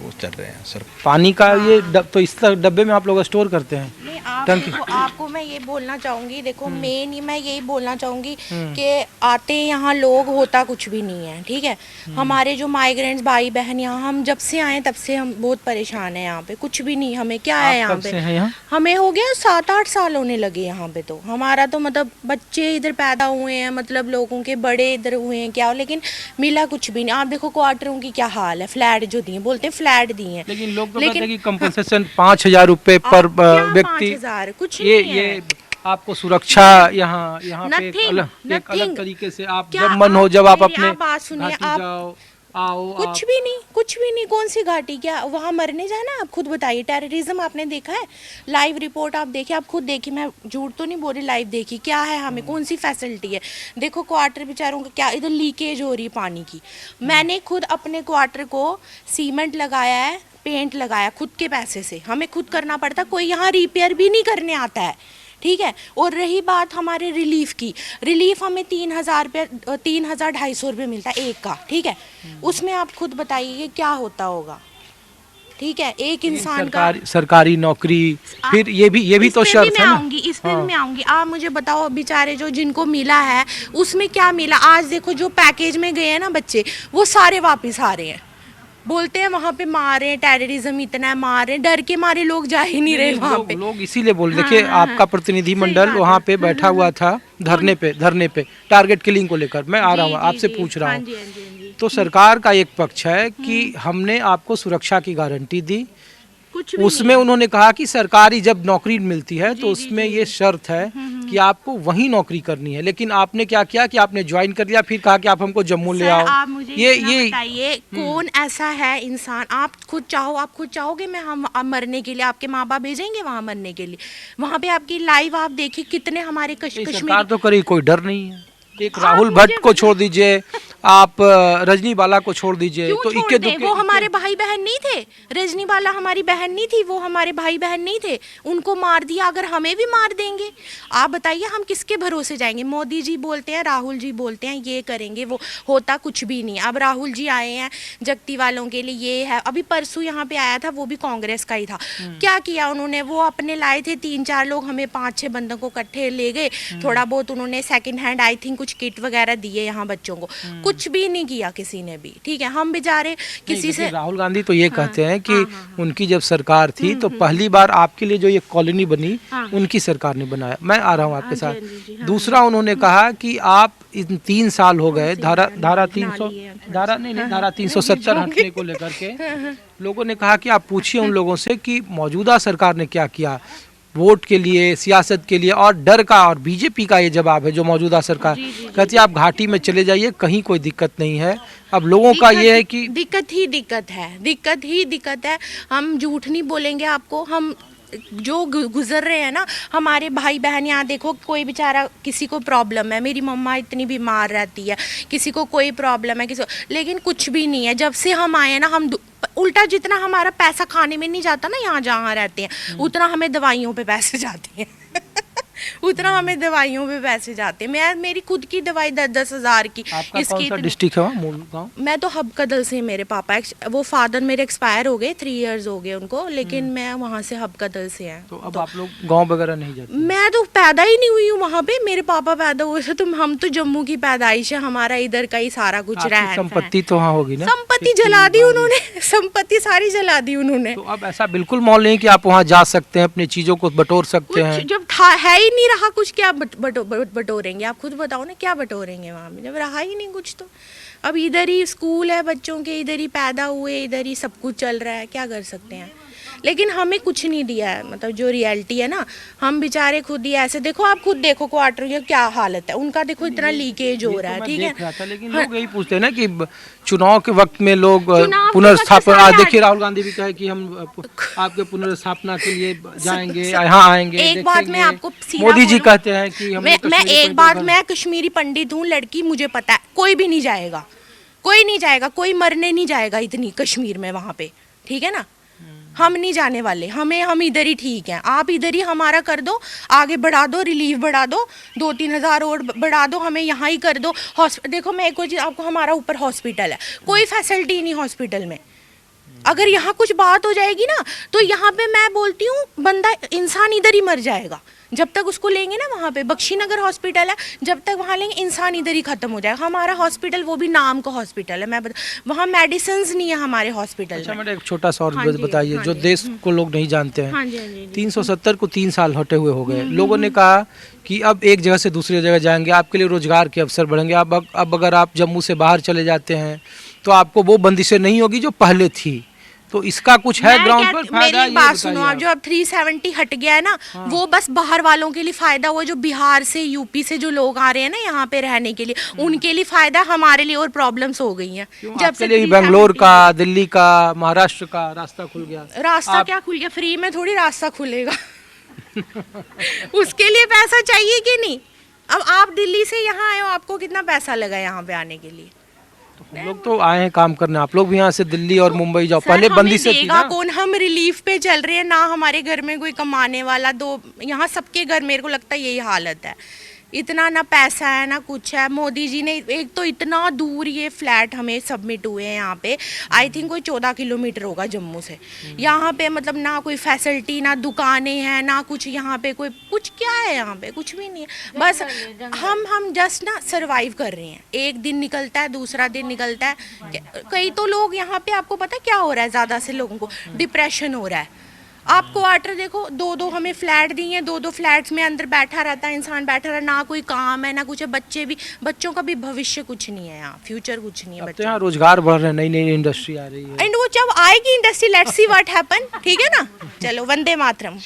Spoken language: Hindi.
वो चल रहे हैं सर। पानी का ये तो इस डब्बे में आप लोग स्टोर करते हैं? नहीं, टंकी आपको मैं ये बोलना चाहूँगी, देखो मेन ही मैं यही बोलना चाहूँगी कि आते यहाँ लोग होता कुछ भी नहीं है, ठीक है। हमारे जो माइग्रेंट्स भाई बहन यहाँ, हम जब से आए तब से हम बहुत परेशान हैं यहाँ पे, कुछ भी नहीं हमें क्या है यहाँ कब पे। से हैं यहाँ? हमें हो गया 7-8 साल होने लगे यहाँ पे। तो हमारा तो मतलब बच्चे इधर पैदा हुए हैं, मतलब लोगों के बड़े इधर हुए हैं क्या, लेकिन मिला कुछ भी नहीं। आप देखो क्वार्टरों की क्या हाल है, फ्लैट जो दिए, बोलते हैं फ्लैट दिए हैं, लेकिन लोग तो कहते हैं कि कंपनसेशन 5,000 रुपए पर व्यक्ति, 5,000 कुछ ये नहीं है। ये आपको सुरक्षा यहाँ यहाँ पे एक अलग तरीके से आप क्या जब मन हो, जब आप मेरी अपने आप बात सुनिए, घाटी आप जाओ आओ कुछ भी नहीं, कुछ भी नहीं। कौन सी घाटी, क्या वहाँ मरने जाना? आप खुद बताइए। टेररिज्म आपने देखा है? लाइव रिपोर्ट आप देखिए, आप खुद देखिए, मैं झूठ तो नहीं बोल रही, लाइव देखी क्या है, हमें कौन सी फैसिलिटी है। देखो क्वार्टर बेचारों का क्या, इधर लीकेज हो रही है पानी की। मैंने खुद अपने क्वार्टर को सीमेंट लगाया है, पेंट लगाया खुद के पैसे से, हमें खुद करना पड़ता, कोई यहाँ रिपेयर भी नहीं करने आता है, ठीक है। और रही बात हमारे रिलीफ की, रिलीफ हमें 3,000 रुपये, 3,250 रुपये मिलता है एक का, ठीक है। उसमें आप खुद बताइए क्या होता होगा, ठीक है, एक इंसान का। सरकारी नौकरी, फिर ये भी तो शर्त है ना। इस पे भी मैं आऊंगी। आप मुझे बताओ, बेचारे जो जिनको मिला है उसमें क्या मिला? आज देखो जो पैकेज में गए हैं ना बच्चे, वो सारे वापस आ रहे हैं, बोलते हैं वहाँ पे मार रहे हैं, टेररिज्म इतना है, मार रहे हैं, डर के मारे लोग जा ही नहीं रहे वहाँ पे। लोग इसीलिए बोल, देखिए आपका प्रतिनिधि मंडल वहाँ पे बैठा हुआ था धरने पे टारगेट किलिंग को लेकर। मैं आ रहा हूँ आपसे पूछ रहा हूँ, तो सरकार का एक पक्ष है कि हमने आपको सुरक्षा की गारंटी दी, कुछ भी उसमें उन्होंने कहा कि सरकारी जब नौकरी मिलती है तो उसमें ये शर्त है कि आपको वही नौकरी करनी है। लेकिन आपने क्या किया कि आपने ज्वाइन कर दिया, फिर कहा कि आप हमको जम्मू ले आओ। आप मुझे ये बताइए, कौन ऐसा है इंसान, आप खुद चाहोगे मैं हम मरने के लिए, आपके माँ बाप भेजेंगे वहाँ मरने के लिए? वहाँ पे आपकी लाइव आप देखिए कितने हमारे सरकार तो करी, कोई डर नहीं है। एक राहुल भट्ट को छोड़ दीजिए, आप रजनीवाला को छोड़ दीजिए, तो इक्के दुक्के, वो हमारे भाई बहन नहीं थे? रजनीवाला हमारी बहन नहीं थी, वो हमारे भाई बहन नहीं थे? उनको मार दिया, अगर हमें भी मार देंगे, आप बताइए हम किसके भरोसे जाएंगे? मोदी जी बोलते हैं, राहुल जी बोलते हैं ये करेंगे, वो होता कुछ भी नहीं। अब राहुल जी आए हैं जगती वालों के लिए, ये है, अभी परसों यहाँ पे आया था, वो भी कांग्रेस का ही था। क्या किया उन्होंने? वो अपने लाए थे 3-4 लोग, हमें 5-6 बंदों को इकट्ठे ले गए, थोड़ा बहुत उन्होंने सेकंड हैंड आई थिंक कुछ किट वगैरह दिए यहाँ बच्चों को, कुछ भी नहीं किया किसी ने भी, ठीक है। हम बेचारे किसी से, राहुल गांधी तो ये कहते हैं कि उनकी जब सरकार थी तो पहली बार आपके लिए जो ये कॉलोनी बनी उनकी सरकार ने बनाया। मैं आ रहा हूँ आपके साथ। दूसरा उन्होंने कहा कि आप इन 3 साल हो गए धारा 370 हटने को लेकर के, लोगों ने कहा कि आप पूछिए उन लोगों से कि मौजूदा सरकार ने क्या किया वोट के लिए, सियासत के लिए, और डर का। और बीजेपी का ये जवाब है जो मौजूदा सरकार कहती है, आप घाटी में चले जाइए, कहीं कोई दिक्कत नहीं है। अब लोगों का ये है कि दिक्कत है। हम झूठ नहीं बोलेंगे आपको, हम जो गुजर रहे हैं ना, हमारे भाई बहन यहाँ देखो, कोई बेचारा, किसी को प्रॉब्लम है, मेरी मम्मा इतनी बीमार रहती है, किसी को कोई प्रॉब्लम है, लेकिन कुछ भी नहीं है। जब से हम आए ना, हम उल्टा जितना हमारा पैसा खाने में नहीं जाता ना यहाँ जहाँ रहते हैं, उतना हमें दवाइयों पे पैसे जाते हैं उतना हमें दवाइयों पे पैसे जाते हैं। मेरी खुद की दवाई 10-10 हज़ार की। आपका कौन सा डिस्ट्रिक्ट है वहाँ, मूल गाँव? मैं तो हबकदल से, मेरे पापा वो फादर मेरे एक्सपायर हो गए, 3 इयर्स हो गए उनको, लेकिन मैं वहाँ से हबकदल से हैं। तो अब आप लोग गाँव वगैरह नहीं जाते? मैं तो पैदा ही नहीं हुई हूँ वहाँ पे, मेरे पापा पैदा हुए थे, तो हम तो जम्मू की पैदाइश है, हमारा इधर का ही सारा कुछ रहा है। संपत्ति तो वहाँ होगी ना? संपत्ति जला दी उन्होंने, संपत्ति सारी जला दी उन्होंने। तो अब ऐसा बिल्कुल माहौल नहीं कि आप वहाँ जा सकते हैं, अपनी चीजों को बटोर सकते हैं? जब है ही नहीं रहा कुछ, क्या बटोरेंगे? आप खुद बताओ ना, क्या बटोरेंगे वहाँ में जब रहा ही नहीं कुछ? तो अब इधर ही स्कूल है बच्चों के, इधर ही पैदा हुए, इधर ही सब कुछ चल रहा है, क्या कर सकते हैं? लेकिन हमें कुछ नहीं दिया है, मतलब जो रियलिटी है ना, हम बेचारे खुद ही ऐसे, देखो आप खुद देखो क्वार्टर की क्या हालत है उनका, देखो इतना लीकेज हो रहा है, ठीक है। लेकिन लोग यही पूछते हैं ना कि चुनाव के वक्त में लोग पुनर्स्थापना, देखिए राहुल गांधी भी कहे कि हम आपके पुनर्स्थापना के लिए जाएंगे, यहाँ आएंगे। एक बात मैं आपको, मोदी जी कहते हैं कि मैं कश्मीरी पंडित हूँ, लड़की, मुझे पता है कोई भी नहीं जाएगा, कोई मरने नहीं जाएगा इतनी कश्मीर में वहाँ पे, ठीक है ना। हम नहीं जाने वाले, हम इधर ही ठीक हैं, आप इधर ही हमारा कर दो, आगे बढ़ा दो, रिलीफ बढ़ा दो, 2-3 हज़ार और बढ़ा दो, हमें यहाँ ही कर दो। देखो मैं एक चीज़ आपको, हमारा ऊपर हॉस्पिटल है, कोई फैसिलिटी नहीं हॉस्पिटल में, अगर यहाँ कुछ बात हो जाएगी ना तो यहाँ पे मैं बोलती हूँ बंदा इंसान इधर ही मर जाएगा। जब तक उसको लेंगे ना वहाँ पे बख्शीनगर हॉस्पिटल है, जब तक वहाँ लेंगे इंसान इधर ही खत्म हो जाएगा। हमारा हॉस्पिटल वो भी नाम का हॉस्पिटल है, मैं वहाँ मेडिसिन नहीं है हमारे हॉस्पिटल अच्छा में। मैडम एक छोटा सा और हाँ जी, बताइए, हाँ जो जी, देश को लोग नहीं जानते हैं, हाँ जी, हाँ जी, 370 को 3 साल हटे हुए हो गए। लोगों ने कहा कि अब एक जगह से दूसरी जगह जाएंगे, आपके लिए रोजगार के अवसर बढ़ेंगे। अब अगर आप जम्मू से बाहर चले जाते हैं तो आपको वो बंदिशें नहीं होगी जो पहले थी। तो इसका कुछ है ग्राउंड पर फायदा? मेरी ये बात बताइए सुनो आप, आप। जो अब 370 हट गया है ना, वो बस बाहर वालों के लिए फायदा हुआ। जो बिहार से यूपी से जो लोग आ रहे हैं ना यहाँ पे रहने के लिए, उनके लिए फायदा, हमारे लिए और प्रॉब्लम्स हो गई हैं। जब आपके से लिए 370 बेंगलोर का, दिल्ली का, महाराष्ट्र का रास्ता खुल गया। रास्ता क्या खुल गया? फ्री में थोड़ी रास्ता खुलेगा। उसके लिए पैसा चाहिए कि नहीं? अब आप दिल्ली से यहाँ आए हो, आपको कितना पैसा लगा यहाँ पे आने के लिए? हम लोग तो आए हैं काम करने, आप लोग भी यहाँ से दिल्ली और मुंबई जाओ। सर, पहले हमें बंदिशें थी देगा ना। कौन? हम रिलीफ पे चल रहे हैं ना, हमारे घर में कोई कमाने वाला। दो यहाँ सबके घर मेरे को लगता है यही हालत है। इतना ना पैसा है ना कुछ है। मोदी जी ने एक तो इतना दूर ये फ्लैट हमें सबमिट हुए हैं यहाँ पे, आई थिंक कोई 14 किलोमीटर होगा जम्मू से। यहाँ पे मतलब ना कोई फैसिलिटी, ना दुकानें हैं, ना कुछ यहाँ पे कोई कुछ। क्या है यहाँ पे? कुछ भी नहीं है। बस हम जस्ट ना सरवाइव कर रहे हैं। एक दिन निकलता है, दूसरा दिन निकलता है। कई तो लोग यहाँ पे, आपको पता है क्या हो रहा है? ज़्यादा से लोगों को डिप्रेशन हो रहा है। आप क्वार्टर देखो, दो हमें फ्लैट दी हैं, दो फ्लैट्स में अंदर बैठा रहता है इंसान, बैठा रहा, ना कोई काम है ना कुछ है। बच्चों का भी भविष्य कुछ नहीं है यहाँ, फ्यूचर कुछ नहीं है अब तो बच्चों। यहाँ रोजगार बढ़ रहे हैं, नई नई इंडस्ट्री आ रही है। एंड वो जब आएगी industry, let's see what happen. ठीक है ना? चलो, वंदे मातरम।